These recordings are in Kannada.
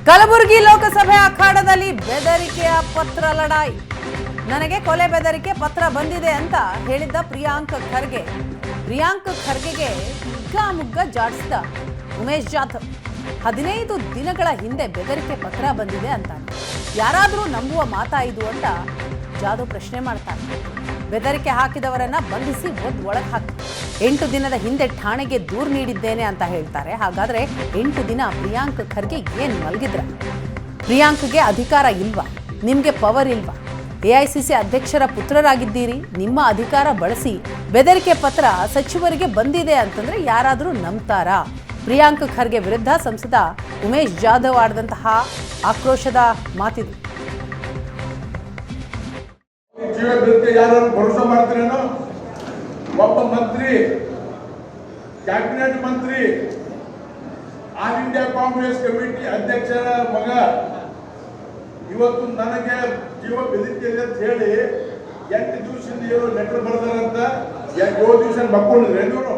ಕಲಬುರಗಿ ಲೋಕಸಭೆ ಅಖಾಡದಲ್ಲಿ ಬೆದರಿಕೆಯ ಪತ್ರ ಲಢಾಯಿ. ನನಗೆ ಕೊಲೆ ಬೆದರಿಕೆ ಪತ್ರ ಬಂದಿದೆ ಅಂತ ಹೇಳಿದ್ದ ಪ್ರಿಯಾಂಕ್ ಖರ್ಗೆಗೆ ಹಿಗ್ಗಾಮುಗ್ಗ ಜಾಡಿಸಿದ ಉಮೇಶ್ ಜಾಧವ್. 15 ದಿನಗಳ ಹಿಂದೆ ಬೆದರಿಕೆ ಪತ್ರ ಬಂದಿದೆ ಅಂತಾನೆ. ಯಾರಾದರೂ ನಂಬುವ ಮಾತಾ ಇದು ಅಂತ ಜಾಧವ್ ಪ್ರಶ್ನೆ ಮಾಡ್ತಾನೆ. ಬೆದರಿಕೆ ಹಾಕಿದವರನ್ನ ಬಂಧಿಸಿ ಒಳಗೆ ಹಾಕಿ 8 ದಿನದ ಹಿಂದೆ ಠಾಣೆಗೆ ದೂರು ನೀಡಿದ್ದೇನೆ ಅಂತ ಹೇಳ್ತಾರೆ. ಹಾಗಾದ್ರೆ 8 ದಿನ ಪ್ರಿಯಾಂಕ್ ಖರ್ಗೆ ಏನ್ ಮಲಗಿದ್ರ? ಪ್ರಿಯಾಂಕ್ಗೆ ಅಧಿಕಾರ ಇಲ್ವಾ? ನಿಮ್ಗೆ ಪವರ್ ಇಲ್ವಾ? ಎಐಸಿಸಿ ಅಧ್ಯಕ್ಷರ ಪುತ್ರರಾಗಿದ್ದೀರಿ. ನಿಮ್ಮ ಅಧಿಕಾರ ಬಳಸಿ ಬೆದರಿಕೆ ಪತ್ರ ಸಚಿವರಿಗೆ ಬಂದಿದೆ ಅಂತಂದ್ರೆ ಯಾರಾದರೂ ನಂಬ್ತಾರಾ? ಪ್ರಿಯಾಂಕ್ ಖರ್ಗೆ ವಿರುದ್ಧ ಸಂಸದ ಉಮೇಶ್ ಜಾಧವ್ ಆಡಿದಂತಹ ಆಕ್ರೋಶದ ಮಾತಿದು. ಯಾರು ಭರೋಸಾ ಮಾಡ್ತೀರೇನೋ? ಒಬ್ಬ ಮಂತ್ರಿ, ಕ್ಯಾಬಿನೆಟ್ ಮಂತ್ರಿ, ಆಲ್ ಇಂಡಿಯಾ ಕಾಂಗ್ರೆಸ್ ಕಮಿಟಿ ಅಧ್ಯಕ್ಷರ ಮಗ ಇವತ್ತು ನನಗೆ ಜೀವ ಬೆದರಿಕೆ ಇದೆ ಅಂತ ಹೇಳಿ 8 ದಿವಸದಿಂದ ಏನೋ ಲೆಟರ್ ಬರ್ದಾರಂತ. 7 ದಿವಸ ಮಕ್ಕೊಂಡಿದ್ರೆ ಇವರು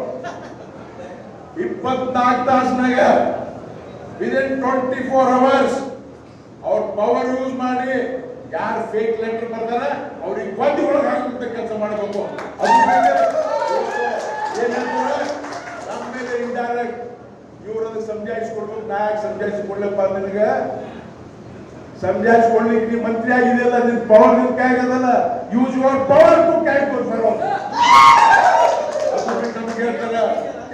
24 ತಾಸಿನಾಗ ವಿದಿನ್ 24 ಅವರ್ಸ್ ಅವ್ರ ಪವರ್ ಯೂಸ್ ಮಾಡಿ ಯಾರು ಫೇಕ್ ಲೆಟರ್ ಬರ್ತಾರ ಅವ್ರಿಗೆ ಬಂದಿ ಒಳಗೆ ಹಾಕುವಂತ ಕೆಲಸ ಮಾಡಬೇಕು. ನಮ್ಮ ಮೇಲೆ ಇಂಡೈರೆಕ್ಟ್ ಇವ್ರನ್ನ ಸಮಜಾಯಿಸ್ಕೊಡ್ಬೇಕು. ನಾ ಯಾಕೆ ಸಮಜಾಯಿಸಿಕೊಡ್ಲಪ್ಪ? ನಿನಗೆ ಸಮಜಾಯಿಸ್ಕೊಡ್ಲಿಕ್ಕೆ ನೀವು ಮಂತ್ರಿ ಆಗಿದೆಯಲ್ಲ, ನಿನ್ ಪವರ್ ನಿನ್ ಕೈ ಆಗದಲ್ಲ. Use your power to carry forward. ನಮ್ಗೆ ಹೇಳ್ತಾರ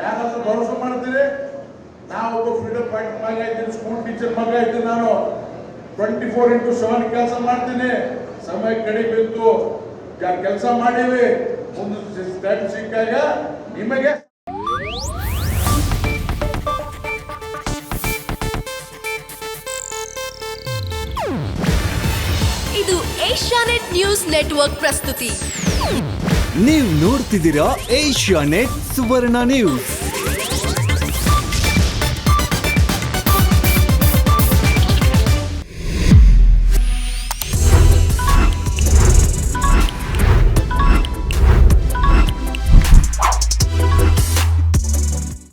ಯಾರಾದ್ರೂ ಭರೋಸಾ ಮಾಡ್ತೀರಿ? ನಾವೊಬ್ಬ ಫ್ರೀಡಮ್ ಫೈಟರ್ ಮಗ ಇದ್ದೀನಿ, ಸ್ಕೂಲ್ ಟೀಚರ್ ಮಗ ಇದ್ದೀನಿ. ನಾನು 24x7 ಕೆಲಸ ಮಾಡ್ತೀನಿ. ಸಮಯ ಕಡಿಮೆ ಇತ್ತು, ಕೆಲಸ ಮಾಡೀವಿ. ಮುಂದೆ ಟೈಮ್ ಸಿಕ್ಕಾಗ ನಿಮಗೆ. ಇದು ಏಷ್ಯಾನೆಟ್ ನ್ಯೂಸ್ ನೆಟ್ವರ್ಕ್ ಪ್ರಸ್ತುತಿ. ನೀವು ನೋಡ್ತಿದ್ದೀರಾ ಏಷ್ಯಾನೆಟ್ ಸುವರ್ಣ ನ್ಯೂಸ್.